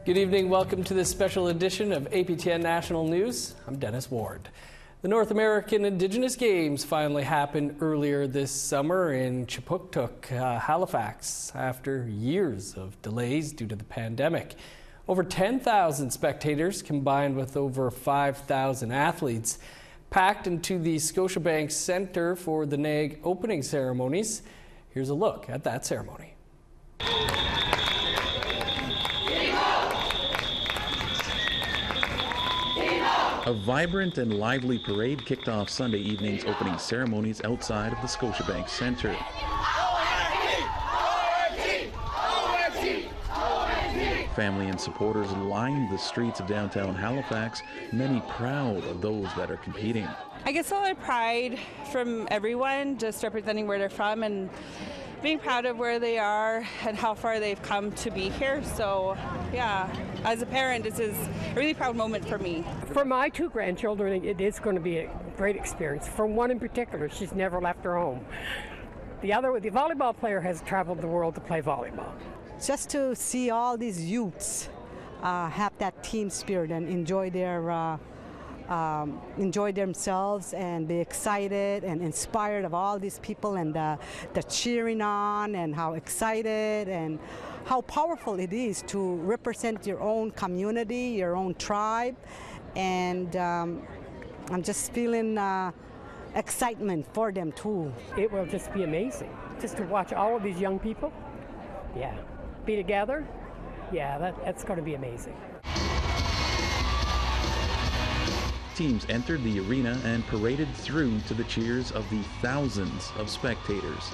Good evening. Welcome to this special edition of APTN National News. I'm Dennis Ward. The North American Indigenous Games finally happened earlier this summer in Chipuktuk, Halifax, after years of delays due to the pandemic. Over 10,000 spectators, combined with over 5,000 athletes, packed into the Scotiabank Centre for the NAG opening ceremonies. Here's a look at that ceremony. A vibrant and lively parade kicked off Sunday evening's opening ceremonies outside of the Scotiabank Centre. Family and supporters lined the streets of downtown Halifax, many proud of those that are competing. I get a lot of pride from everyone, just representing where they're from and being proud of where they are and how far they've come to be here. So, yeah, as a parent, this is a really proud moment for me. For my two grandchildren, it is going to be a great experience. For one in particular, she's never left her home. The volleyball player has traveled the world to play volleyball. Just to see all these youths have that team spirit and enjoy themselves and be excited and inspired of all these people and the cheering on and how excited and how powerful it is to represent your own community, your own tribe. And I'm just feeling excitement for them too. It will just be amazing just to watch all of these young people. Yeah, be together. Yeah, that's going to be amazing. Teams entered the arena and paraded through to the cheers of the thousands of spectators.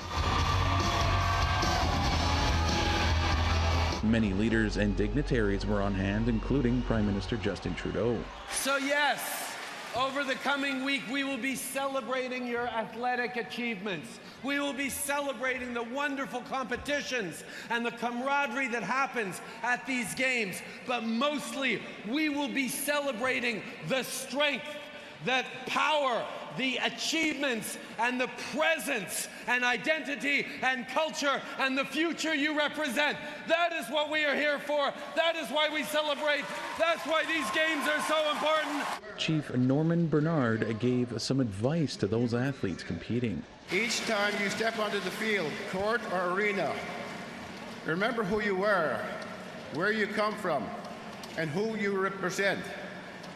Many leaders and dignitaries were on hand, including Prime Minister Justin Trudeau. So yes, over the coming week, we will be celebrating your athletic achievements. We will be celebrating the wonderful competitions and the camaraderie that happens at these games. But mostly, we will be celebrating the strength, the power, the achievements, and the presence and identity and culture and the future you represent. That is what we are here for. That is why we celebrate. That's why these games are so important. Chief Norman Bernard gave some advice to those athletes competing. Each time you step onto the field, court or arena, remember who you were, where you come from, and who you represent.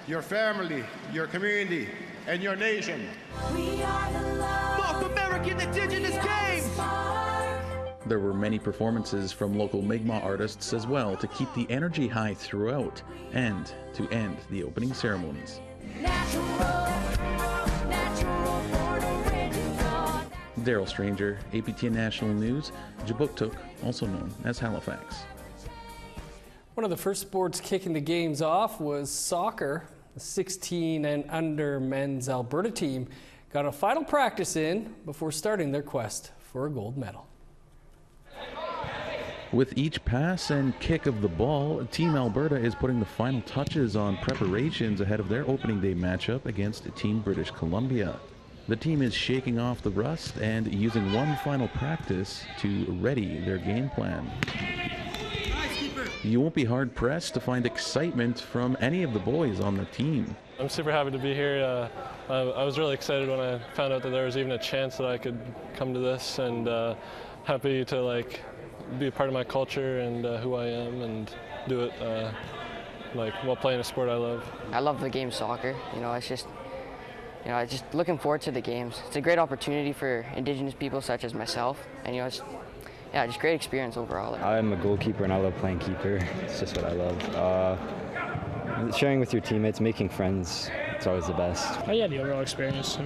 Your family, your community, and your nation. We are the North American Indigenous Games! There were many performances from local Mi'kmaq artists as well to keep the energy high throughout and to end the opening ceremonies. Daryl Stranger, APTN National News, Chipuktuk, also known as Halifax. One of the first sports kicking the games off was soccer. The 16 and under men's Alberta team got a final practice in before starting their quest for a gold medal. With each pass and kick of the ball, Team Alberta is putting the final touches on preparations ahead of their opening day matchup against Team British Columbia. The team is shaking off the rust and using one final practice to ready their game plan. You won't be hard-pressed to find excitement from any of the boys on the team. I'm super happy to be here. I was really excited when I found out that there was even a chance that I could come to this, and happy to be a part of my culture and who I am and do it while playing a sport I love. I love the game soccer. It's just looking forward to the games. It's a great opportunity for Indigenous people such as myself, and just great experience overall. I'm a goalkeeper and I love playing keeper. It's just what I love. Sharing with your teammates, making friends, it's always the best. Oh yeah, the overall experience.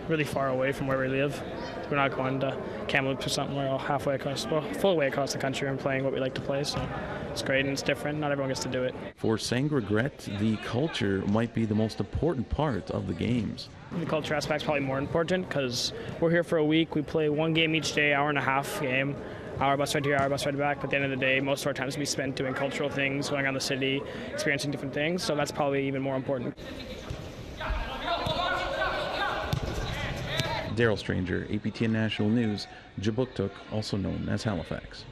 Really far away from where we live. We're not going to Kamloops or something. We're all full way across the country and playing what we like to play. So it's great and it's different. Not everyone gets to do it. For Sangregret, the culture might be the most important part of the games. The culture aspect's probably more important because we're here for a week. We play one game each day, hour and a half game. Hour bus ride here, hour bus ride back. But at the end of the day, most of our time is we spent doing cultural things, going around the city, experiencing different things. So that's probably even more important. Daryl Stranger, APTN National News, Chipuktuk, also known as Halifax.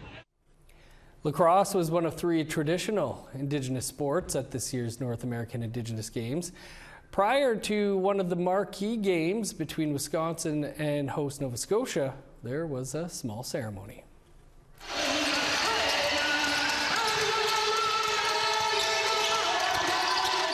Lacrosse was one of 3 traditional Indigenous sports at this year's North American Indigenous Games. Prior to one of the marquee games between Wisconsin and host Nova Scotia, there was a small ceremony.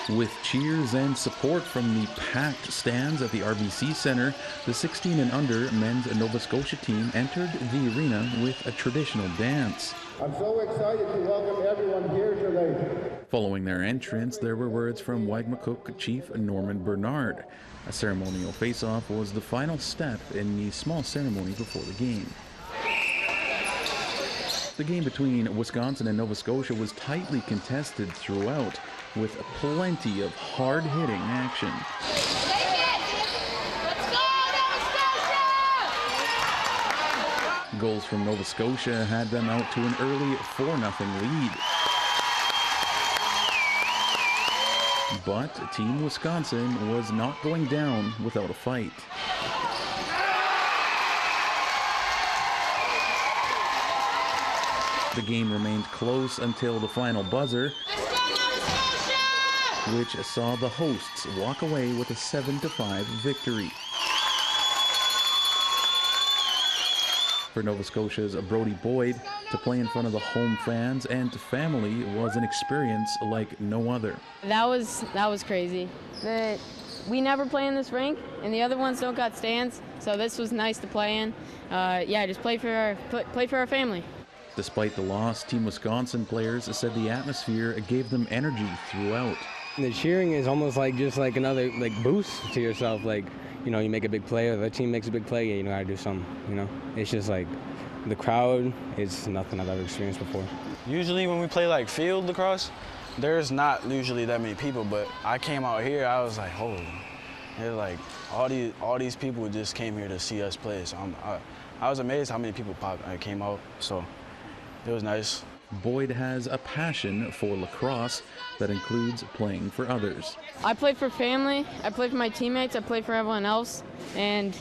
With cheers and support from the packed stands at the RBC Centre, the 16 and under men's Nova Scotia team entered the arena with a traditional dance. I'm so excited to welcome everyone here today. Following their entrance, there were words from Wagmatcook Chief Norman Bernard. A ceremonial face-off was the final step in the small ceremony before the game. The game between Wisconsin and Nova Scotia was tightly contested throughout, with plenty of hard-hitting action. Goals from Nova Scotia had them out to an early 4-0 lead. But Team Wisconsin was not going down without a fight. The game remained close until the final buzzer, which saw the hosts walk away with a 7-5 victory. For Nova Scotia's Brody Boyd, to play in front of the home fans and family was an experience like no other. That was crazy. We never play in this rink, and the other ones don't got stands, so this was nice to play in. Just play for our family. Despite the loss, Team Wisconsin players said the atmosphere gave them energy throughout. The cheering is almost like just like another boost to yourself. You make a big play, or the team makes a big play, you gotta do something. It's just like the crowd is nothing I've ever experienced before. Usually when we play field lacrosse, there's not usually that many people, but I came out here, I was like, holy, they're all these people just came here to see us play. So I was amazed how many people came out. So it was nice. Boyd has a passion for lacrosse that includes playing for others. I play for family, I play for my teammates, I play for everyone else, and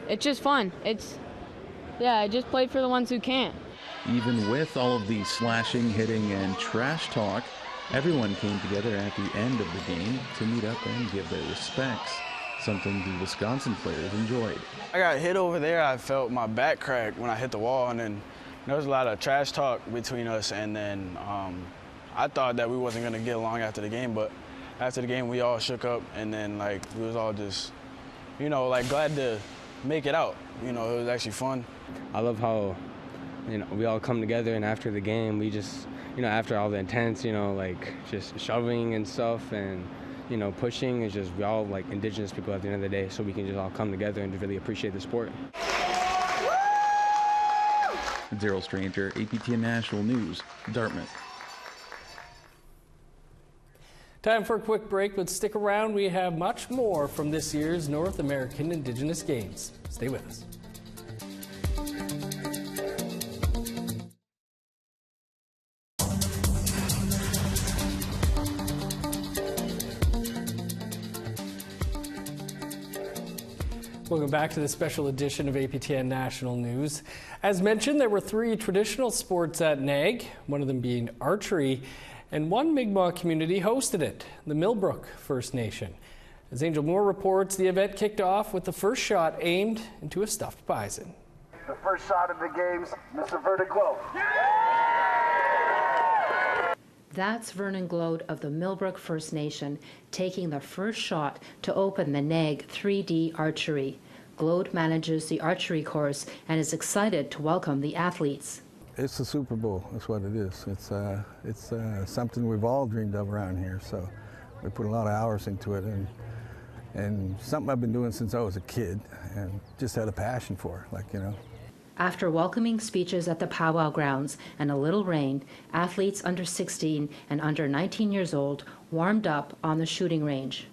it's just fun. I just play for the ones who can't. Even with all of the slashing, hitting, and trash talk, everyone came together at the end of the game to meet up and give their respects, something the Wisconsin players enjoyed. I got hit over there, I felt my back crack when I hit the wall, and then there was a lot of trash talk between us, and then I thought that we wasn't going to get along after the game, but after the game we all shook up, and then we was all just, glad to make it out. It was actually fun. I love how, we all come together, and after the game we just, after all the intense, just shoving and stuff and, pushing, it's just we all Indigenous people at the end of the day, so we can just all come together and really appreciate the sport. Daryl Stranger, APTN National News, Dartmouth. Time for a quick break, but stick around. We have much more from this year's North American Indigenous Games. Stay with us. Welcome back to the special edition of APTN National News. As mentioned, there were 3 traditional sports at NAG, one of them being archery, and one Mi'kmaq community hosted it, the Millbrook First Nation. As Angel Moore reports, the event kicked off with the first shot aimed into a stuffed bison. The first shot of the games, Mr. Vernon Glow. That's Vernon Glode of the Millbrook First Nation taking the first shot to open the NAG 3D archery. Glode manages the archery course and is excited to welcome the athletes. It's the Super Bowl, that's what it is. It's something we've all dreamed of around here, so we put a lot of hours into it, and something I've been doing since I was a kid and just had a passion for, After welcoming speeches at the powwow grounds and a little rain, athletes under 16 and under 19 years old warmed up on the shooting range.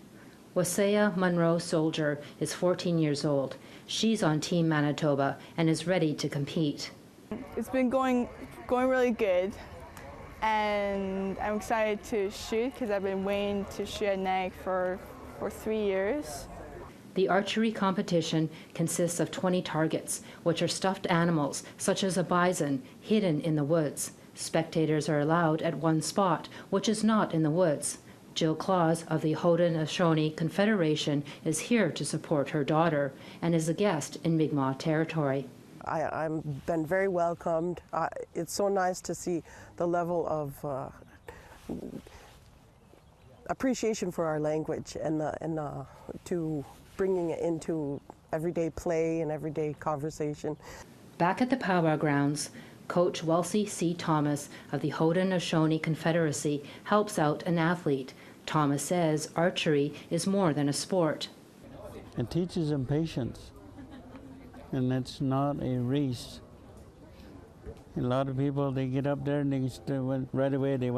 Wasea Monroe Soldier is 14 years old. She's on Team Manitoba and is ready to compete. It's been going really good, and I'm excited to shoot because I've been waiting to shoot at NAG for 3 years. The archery competition consists of 20 targets, which are stuffed animals such as a bison hidden in the woods. Spectators are allowed at one spot, which is not in the woods. Jill Claus of the Haudenosaunee Confederation is here to support her daughter and is a guest in Mi'kmaq territory. I've been very welcomed. It's so nice to see the level of appreciation for our language and to bringing it into everyday play and everyday conversation. Back at the powwow grounds, Coach Welsie C. Thomas of the Haudenosaunee Confederacy helps out an athlete. Thomas says archery is more than a sport. It teaches them patience, and it's not a race. A lot of people, they get up there and they right away they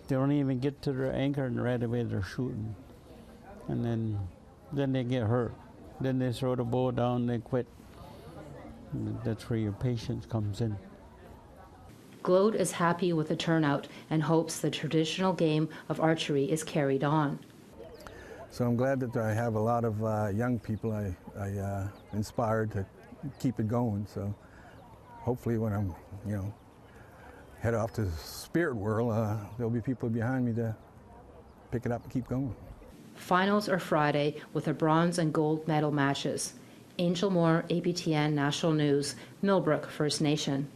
don't even get to their anchor and right away they're shooting. And then they get hurt. Then they throw the bow down, they quit. And that's where your patience comes in. Glode is happy with the turnout and hopes the traditional game of archery is carried on. So I'm glad that I have a lot of young people I inspired to keep it going. So hopefully when I'm, head off to the spirit world, there'll be people behind me to pick it up and keep going. Finals are Friday with the bronze and gold medal matches. Angel Moore, APTN National News, Millbrook First Nation.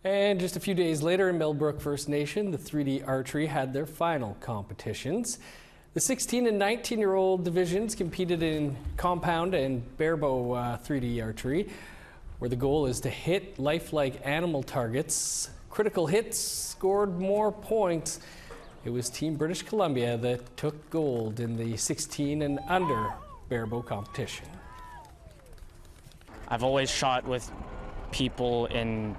And just a few days later in Millbrook First Nation, the 3D archery had their final competitions. The 16 and 19-year-old divisions competed in compound and barebow 3D archery, where the goal is to hit lifelike animal targets. Critical hits scored more points. It was Team British Columbia that took gold in the 16 and under barebow competition. I've always shot with people in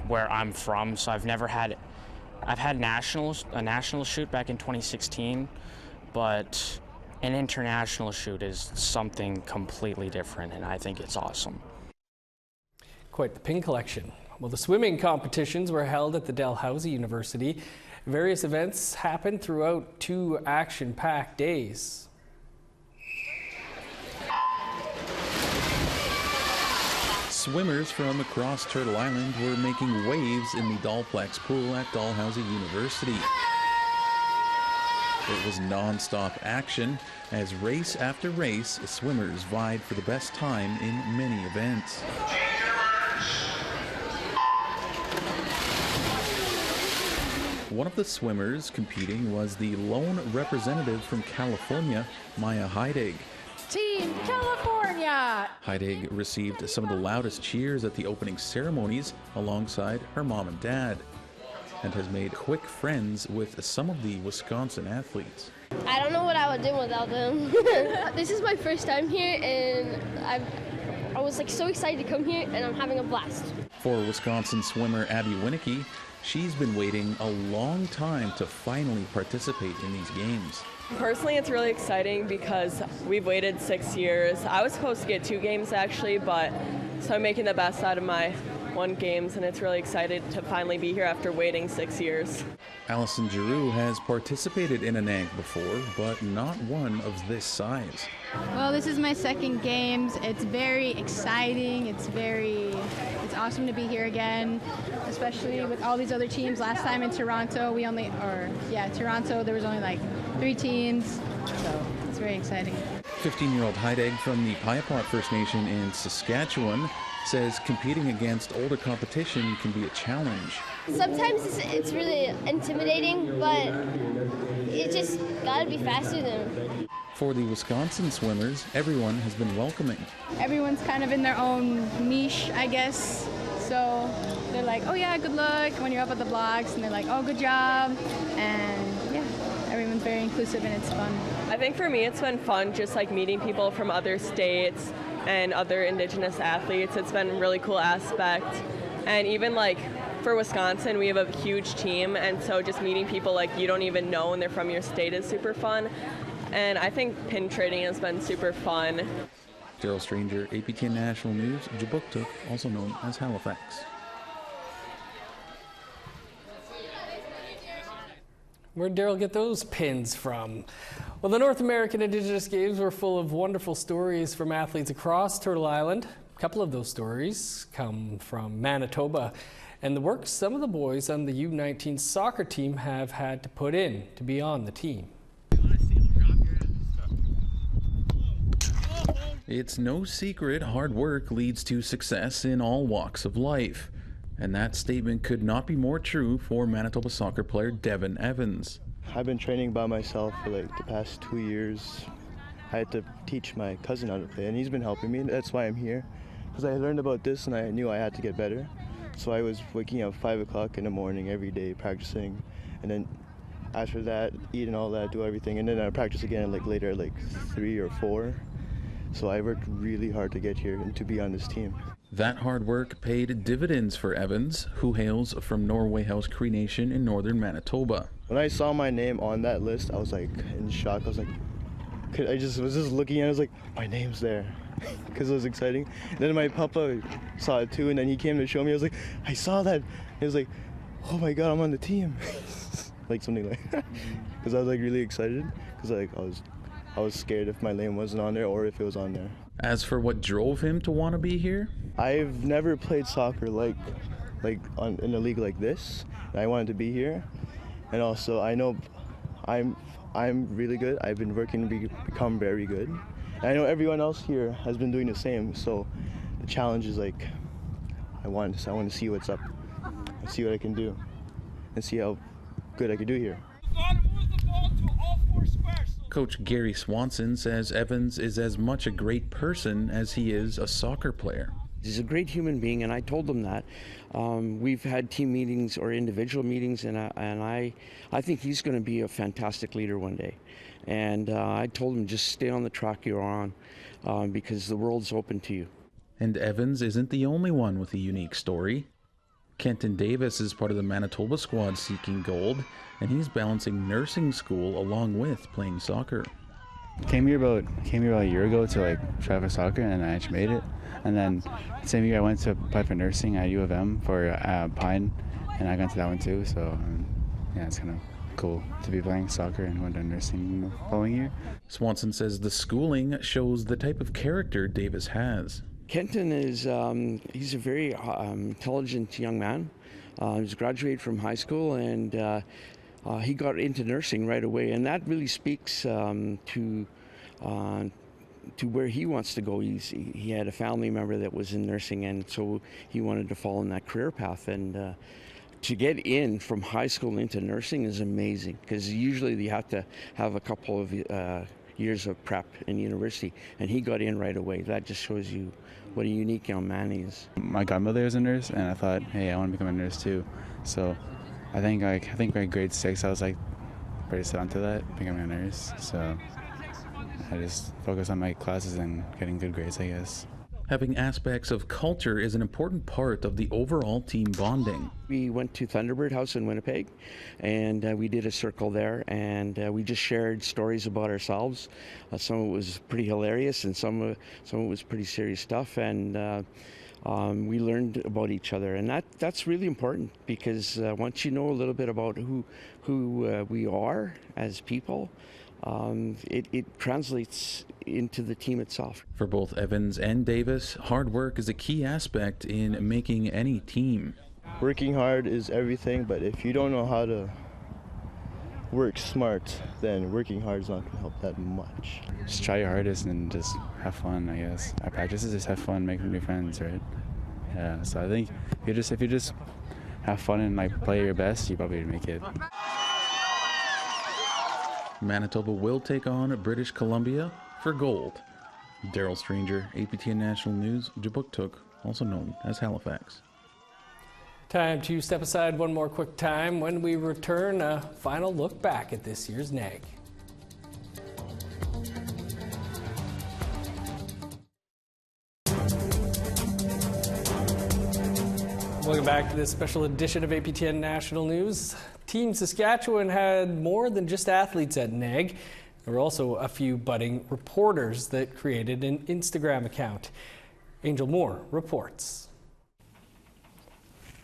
where I'm from, so I've had a national shoot back in 2016, but an international shoot is something completely different, and I think it's awesome. Quite the pin collection. Well, the swimming competitions were held at the Dalhousie University. Various events happened throughout 2 action-packed days. Swimmers from across Turtle Island were making waves in the Dalplex pool at Dalhousie University. It was non-stop action as race after race, swimmers vied for the best time in many events. One of the swimmers competing was the lone representative from California, Maya Heidig. Team California! Heidig received some of the loudest cheers at the opening ceremonies alongside her mom and dad, and has made quick friends with some of the Wisconsin athletes. I don't know what I would do without them. This is my first time here, and I was so excited to come here, and I'm having a blast. For Wisconsin swimmer Abby Winicky, she's been waiting a long time to finally participate in these games. Personally, it's really exciting because we've waited 6 years. I was supposed to get 2 games actually, so I'm making the best out of my 1 games, and it's really excited to finally be here after waiting 6 years. Allison Giroux has participated in a NAG before, but not one of this size. Well, this is my 2nd games. It's very exciting. It's awesome to be here again, especially with all these other teams. Last time in Toronto, Toronto, there was only 3 teams, so it's very exciting. 15-year-old Heidig from the Piapot First Nation in Saskatchewan says competing against older competition can be a challenge. Sometimes it's really intimidating, but it just gotta be faster than them. For the Wisconsin swimmers, everyone has been welcoming. Everyone's kind of in their own niche, I guess. So they're like, oh yeah, good luck when you're up at the blocks, and they're like, oh, good job. And yeah, everyone's very inclusive and it's fun. I think for me it's been fun just meeting people from other states and other Indigenous athletes. It's been a really cool aspect. And even for Wisconsin, we have a huge team, and so just meeting people you don't even know and they're from your state is super fun. And I think pin trading has been super fun. Daryl Stranger, APTN National News, Jabuktuk, also known as Halifax. Where'd Daryl get those pins from? Well, the North American Indigenous Games were full of wonderful stories from athletes across Turtle Island. A couple of those stories come from Manitoba. and the work some of the boys on the U19 soccer team have had to put in to be on the team. It's no secret hard work leads to success in all walks of life. And that statement could not be more true for Manitoba soccer player Devin Evans. I've been training by myself for like the past 2 years. I had to teach my cousin how to play, and he's been helping me. That's why I'm here, because I learned about this and I knew I had to get better. So I was waking up 5 o'clock in the morning every day practicing, and then after that, eat and all that, do everything, and then I practice again like later at like 3 or 4. So I worked really hard to get here and to be on this team. That hard work paid dividends for Evans, who hails from Norway House Cree Nation in northern Manitoba. When I saw my name on that list, I was like in shock. I was like, I was just looking at it, I was like, my name's there, because it was exciting. And then my papa saw it too, and then he came to show me. I was like, I saw that. He was like, oh my God, I'm on the team. Like something like that. Because I was like really excited, because like I was scared if my name wasn't on there or if it was on there. As for what drove him to want to be here? I've never played soccer in a league like this. And I wanted to be here, and also I know I'm really good. I've been working to become very good. And I know everyone else here has been doing the same. So the challenge is like I want to see what's up, and see what I can do, and see how good I can do here. Coach Gary Swanson says Evans is as much a great person as he is a soccer player. He's a great human being, and I told him that. We've had team meetings or individual meetings, and I think he's going to be a fantastic leader one day. And I told him, just stay on the track you're on, because the world's open to you. And Evans isn't the only one with a unique story. Kenton Davis is part of the Manitoba squad seeking gold, and he's balancing nursing school along with playing soccer. Came here about a year ago to try for soccer, and I actually made it. And then same year I went to apply for nursing at U of M for Pine, and I got into that one too. So yeah, it's kind of cool to be playing soccer and going to nursing the following year. Swanson says the schooling shows the type of character Davis has. Kenton is he's a very intelligent young man. He's graduated from high school, and he got into nursing right away, and that really speaks to where he wants to go. He had a family member that was in nursing, and so he wanted to follow in that career path. And to get in from high school into nursing is amazing, because usually you have to have a couple of years of prep in university, and he got in right away. That just shows you what a unique young man he is. My godmother is a nurse, and I thought, hey, I want to become a nurse too. So I think by grade 6 I was pretty set onto that, becoming a nurse. So I just focus on my classes and getting good grades, I guess. Having aspects of culture is an important part of the overall team bonding. We went to Thunderbird House in Winnipeg, and we did a circle there, and we just shared stories about ourselves. Some of it was pretty hilarious, and some of it was pretty serious stuff, and we learned about each other, and that's really important, because once you know a little bit about who we are as people, it translates into the team itself. For both Evans and Davis, hard work is a key aspect in making any team. Working hard is everything, but if you don't know how to work smart, then working hard is not going to help that much. Just try your hardest and just have fun, I guess. Our practices just have fun, make new friends, right? Yeah, so I think if you just have fun and play your best, you probably make it. Manitoba will take on British Columbia for gold. Daryl Stranger, APTN National News, Jabuktuk, also known as Halifax. Time to step aside one more quick time. When we return, a final look back at this year's NAG. Welcome back to this special edition of APTN National News. Team Saskatchewan had more than just athletes at NAG. There were also a few budding reporters that created an Instagram account. Angel Moore reports.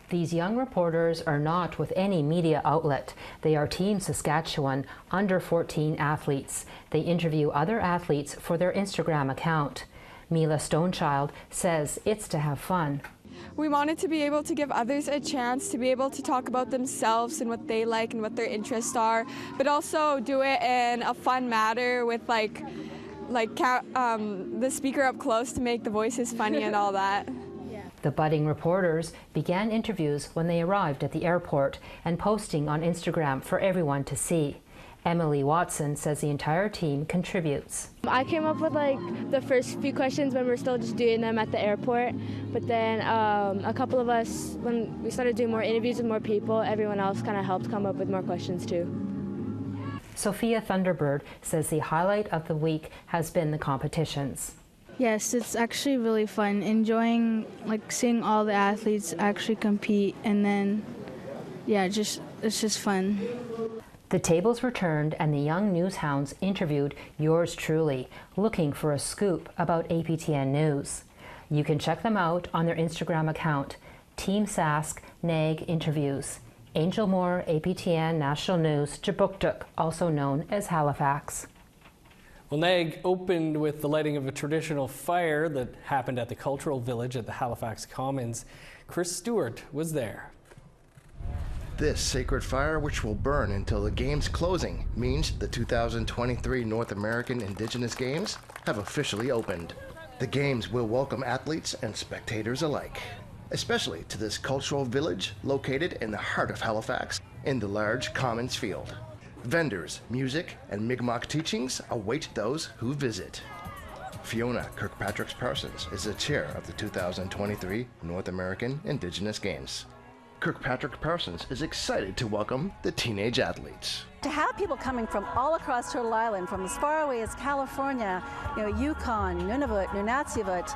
These young reporters are not with any media outlet. They are Team Saskatchewan under 14 athletes. They interview other athletes for their Instagram account. Mila Stonechild says it's to have fun. We wanted to be able to give others a chance to be able to talk about themselves and what they like and what their interests are, but also do it in a fun manner with the speaker up close to make the voices funny and all that. The budding reporters began interviews when they arrived at the airport and posting on Instagram for everyone to see. Emily Watson says the entire team contributes. I came up with the first few questions when we were still just doing them at the airport, but then a couple of us, when we started doing more interviews with more people, everyone else kind of helped come up with more questions too. Sophia Thunderbird says the highlight of the week has been the competitions. Yes, it's actually really fun, enjoying seeing all the athletes actually compete, and then it's just fun. The tables were turned and the young newshounds interviewed yours truly, looking for a scoop about APTN News. You can check them out on their Instagram account, Team Sask NAG Interviews. Angel Moore, APTN National News, Chipuktuk, also known as Halifax. Well, NAG opened with the lighting of a traditional fire that happened at the Cultural Village at the Halifax Commons. Chris Stewart was there. This sacred fire, which will burn until the game's closing, means the 2023 North American Indigenous Games have officially opened. The games will welcome athletes and spectators alike, especially to this cultural village located in the heart of Halifax in the large Commons Field. Vendors, music, and Mi'kmaq teachings await those who visit. Fiona Kirkpatrick-Parsons is the chair of the 2023 North American Indigenous Games. Kirkpatrick-Parsons is excited to welcome the teenage athletes. To have people coming from all across Turtle Island, from as far away as California, Yukon, Nunavut, Nunatsiavut,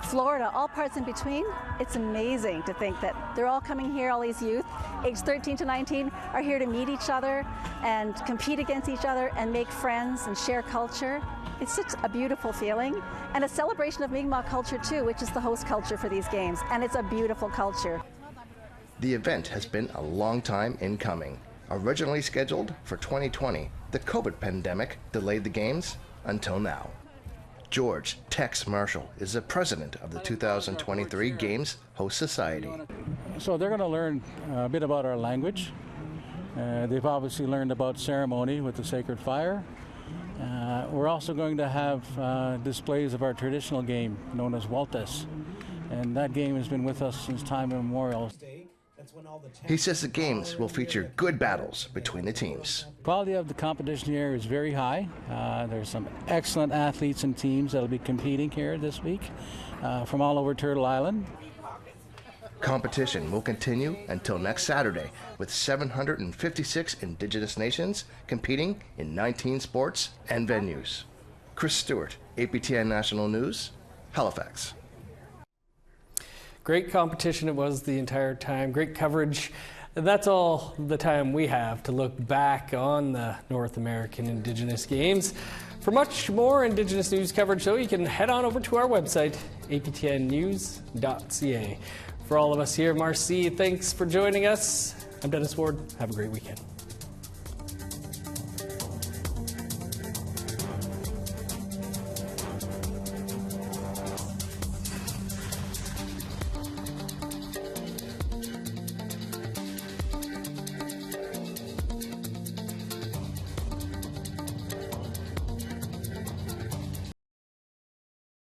Florida, all parts in between, it's amazing to think that they're all coming here, all these youth, aged 13 to 19, are here to meet each other and compete against each other and make friends and share culture. It's such a beautiful feeling, and a celebration of Mi'kmaq culture too, which is the host culture for these games, and it's a beautiful culture. The event has been a long time in coming. Originally scheduled for 2020, the COVID pandemic delayed the games until now. George Tex Marshall is the president of the 2023 Games Host Society. So they're going to learn a bit about our language. They've obviously learned about ceremony with the sacred fire. We're also going to have displays of our traditional game known as Waltes, and that game has been with us since time immemorial. He says the games will feature good battles between the teams. Quality of the competition here is very high. There's some excellent athletes and teams that will be competing here this week from all over Turtle Island. Competition will continue until next Saturday with 756 Indigenous nations competing in 19 sports and venues. Chris Stewart, APTN National News, Halifax. Great competition it was the entire time, great coverage. That's all the time we have to look back on the North American Indigenous Games. For much more Indigenous news coverage, though, you can head on over to our website, aptnnews.ca. For all of us here, Marcy, thanks for joining us. I'm Dennis Ward. Have a great weekend.